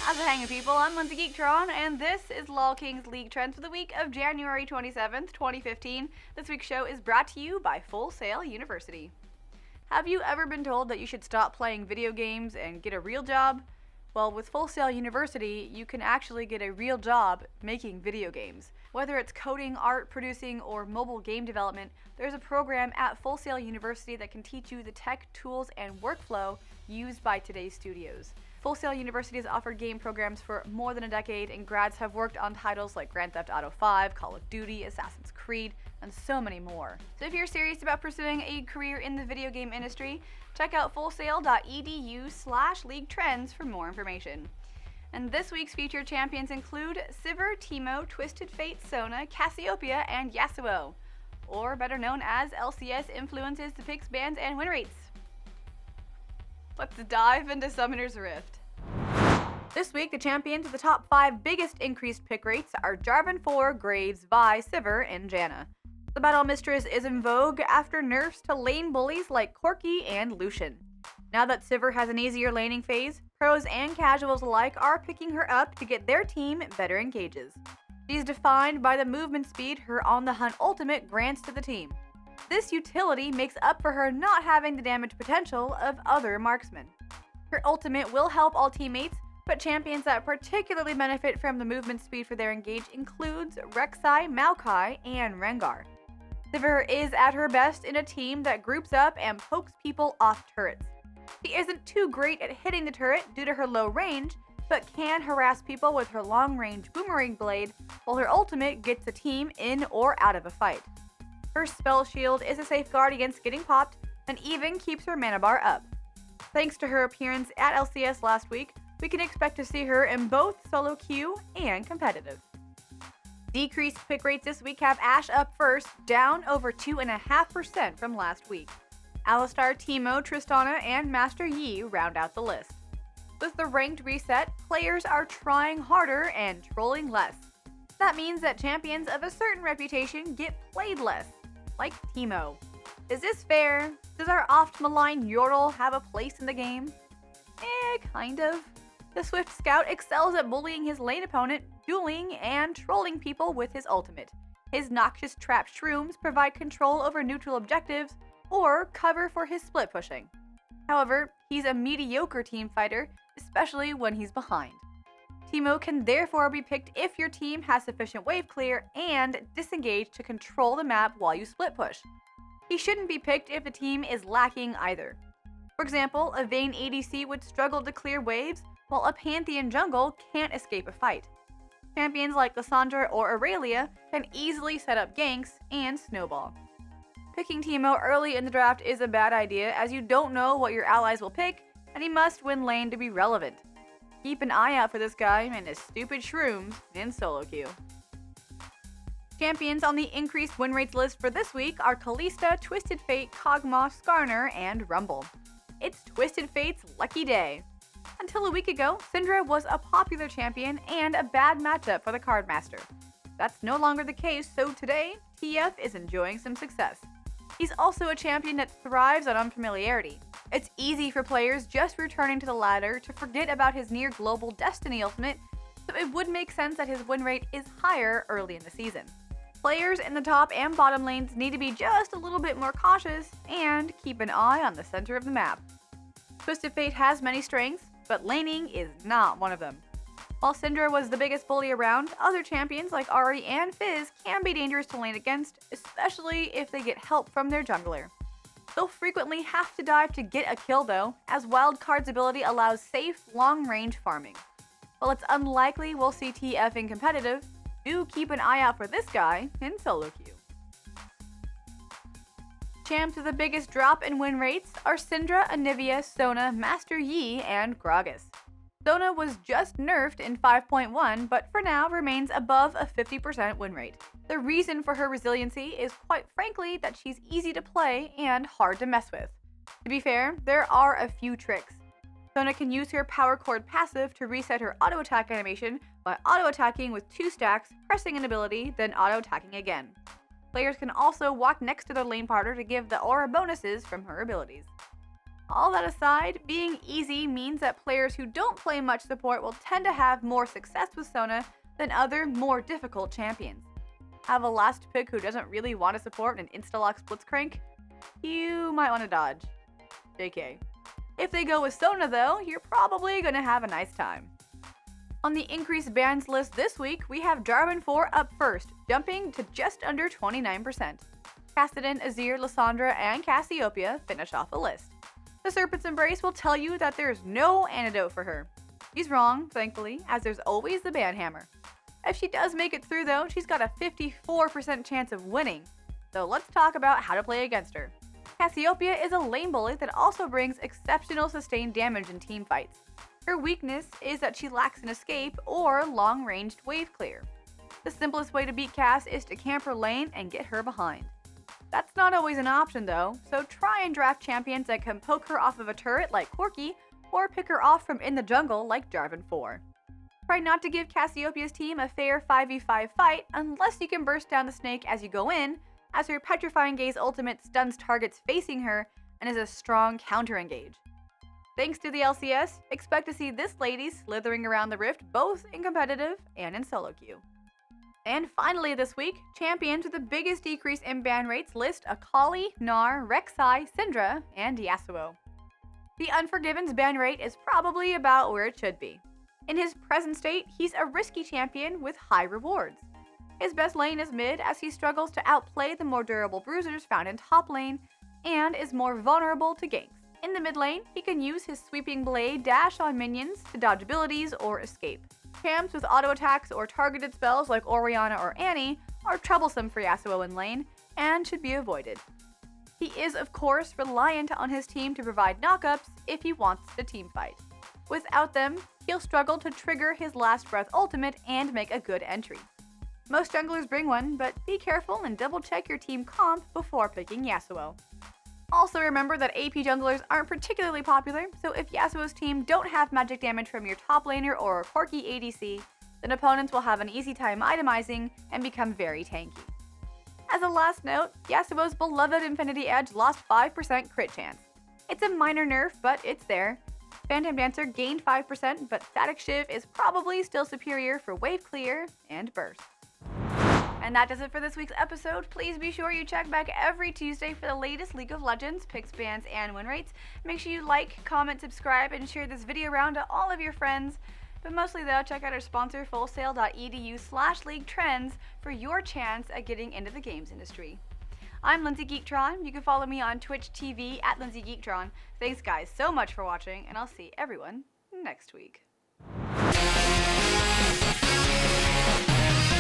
How's it hanging, people? I'm Lindsay Geektron, and this is LolKing's League Trends for the week of January 27th, 2015. This week's show is brought to you by Full Sail University. Have you ever been told that you should stop playing video games and get a real job? Well, with Full Sail University, you can actually get a real job making video games. Whether it's coding, art producing, or mobile game development, there's a program at Full Sail University that can teach you the tech, tools, and workflow used by today's studios. Full Sail University has offered game programs for more than a decade, and grads have worked on titles like Grand Theft Auto 5, Call of Duty, Assassin's Creed, and so many more. So if you're serious about pursuing a career in the video game industry, check out fullsail.edu/league trends for more information. And this week's featured champions include Sivir, Teemo, Twisted Fate, Sona, Cassiopeia, and Yasuo, or better known as LCS influences the picks, bans, and win rates. Let's dive into Summoner's Rift. This week, the champions of the top 5 biggest increased pick rates are Jarvan 4, Graves, Vi, Sivir, and Janna. The Battle Mistress is in vogue after nerfs to lane bullies like Corki and Lucian. Now that Sivir has an easier laning phase, pros and casuals alike are picking her up to get their team better engages. She's defined by the movement speed her On the Hunt ultimate grants to the team. This utility makes up for her not having the damage potential of other marksmen. Her ultimate will help all teammates, but champions that particularly benefit from the movement speed for their engage includes Rek'Sai, Maokai, and Rengar. Sivir is at her best in a team that groups up and pokes people off turrets. She isn't too great at hitting the turret due to her low range, but can harass people with her long-range boomerang blade, while her ultimate gets the team in or out of a fight. Her spell shield is a safeguard against getting popped and even keeps her mana bar up. Thanks to her appearance at LCS last week, we can expect to see her in both solo queue and competitive. Decreased pick rates this week have Ashe up first, down over 2.5% from last week. Alistar, Teemo, Tristana, and Master Yi round out the list. With the ranked reset, players are trying harder and trolling less. That means that champions of a certain reputation get played less, like Teemo. Is this fair? Does our oft-maligned Yordle have a place in the game? Kind of. The Swift Scout excels at bullying his lane opponent, dueling, and trolling people with his ultimate. His noxious trap shrooms provide control over neutral objectives or cover for his split pushing. However, he's a mediocre team fighter, especially when he's behind. Teemo can therefore be picked if your team has sufficient wave clear and disengage to control the map while you split push. He shouldn't be picked if the team is lacking either. For example, a Vayne ADC would struggle to clear waves, while a Pantheon jungle can't escape a fight. Champions like Lissandra or Aurelia can easily set up ganks and snowball. Picking Teemo early in the draft is a bad idea, as you don't know what your allies will pick, and he must win lane to be relevant. Keep an eye out for this guy and his stupid shrooms in solo queue. Champions on the increased win rates list for this week are Kalista, Twisted Fate, Kog'Maw, Skarner, and Rumble. It's Twisted Fate's lucky day. Until a week ago, Syndra was a popular champion and a bad matchup for the Cardmaster. That's no longer the case, so today, TF is enjoying some success. He's also a champion that thrives on unfamiliarity. It's easy for players just returning to the ladder to forget about his near global Destiny ultimate, so it would make sense that his win rate is higher early in the season. Players in the top and bottom lanes need to be just a little bit more cautious and keep an eye on the center of the map. Twisted Fate has many strengths, but laning is not one of them. While Syndra was the biggest bully around, other champions like Ahri and Fizz can be dangerous to lane against, especially if they get help from their jungler. They'll frequently have to dive to get a kill though, as Wildcard's ability allows safe, long-range farming. While it's unlikely we'll see TF in competitive, do keep an eye out for this guy in solo queue. Champs with the biggest drop in win rates are Syndra, Anivia, Sona, Master Yi, and Gragas. Sona was just nerfed in 5.1, but for now remains above a 50% win rate. The reason for her resiliency is quite frankly that she's easy to play and hard to mess with. To be fair, there are a few tricks. Sona can use her Power Chord passive to reset her auto attack animation by auto attacking with 2 stacks, pressing an ability, then auto attacking again. Players can also walk next to their lane partner to give the aura bonuses from her abilities. All that aside, being easy means that players who don't play much support will tend to have more success with Sona than other, more difficult champions. Have a last pick who doesn't really want to support an Instalock Blitzcrank? You might want to dodge. JK. If they go with Sona though, you're probably going to have a nice time. On the increased bans list this week, we have Jarvan 4 up first, jumping to just under 29%. Kassadin, Azir, Lissandra, and Cassiopeia finish off the list. The Serpent's Embrace will tell you that there's no antidote for her. She's wrong, thankfully, as there's always the ban hammer. If she does make it through though, she's got a 54% chance of winning. So let's talk about how to play against her. Cassiopeia is a lane bully that also brings exceptional sustained damage in team fights. Her weakness is that she lacks an escape or long-ranged wave clear. The simplest way to beat Cass is to camp her lane and get her behind. That's not always an option though, so try and draft champions that can poke her off of a turret like Corki, or pick her off from in the jungle like Jarvan 4. Try not to give Cassiopeia's team a fair 5v5 fight unless you can burst down the snake as you go in, as her Petrifying Gaze ultimate stuns targets facing her and is a strong counter-engage. Thanks to the LCS, expect to see this lady slithering around the rift both in competitive and in solo queue. And finally this week, champions with the biggest decrease in ban rates list Akali, Gnar, Rek'Sai, Syndra, and Yasuo. The Unforgiven's ban rate is probably about where it should be. In his present state, he's a risky champion with high rewards. His best lane is mid as he struggles to outplay the more durable bruisers found in top lane and is more vulnerable to ganks. In the mid lane, he can use his sweeping blade dash on minions to dodge abilities or escape. Camps with auto attacks or targeted spells like Orianna or Annie are troublesome for Yasuo in lane and should be avoided. He is of course reliant on his team to provide knockups if he wants to teamfight. Without them, he'll struggle to trigger his last breath ultimate and make a good entry. Most junglers bring one, but be careful and double check your team comp before picking Yasuo. Also remember that AP junglers aren't particularly popular, so if Yasuo's team don't have magic damage from your top laner or Corki ADC, then opponents will have an easy time itemizing and become very tanky. As a last note, Yasuo's beloved Infinity Edge lost 5% crit chance. It's a minor nerf, but it's there. Phantom Dancer gained 5%, but Static Shiv is probably still superior for wave clear and burst. And that does it for this week's episode. Please be sure you check back every Tuesday for the latest League of Legends, picks, bans, and win rates. Make sure you like, comment, subscribe, and share this video around to all of your friends. But mostly though, check out our sponsor, fullsail.edu/league-trends for your chance at getting into the games industry. I'm Lindsay Geektron. You can follow me on Twitch TV @LindsayGeektron. Thanks guys so much for watching, and I'll see everyone next week.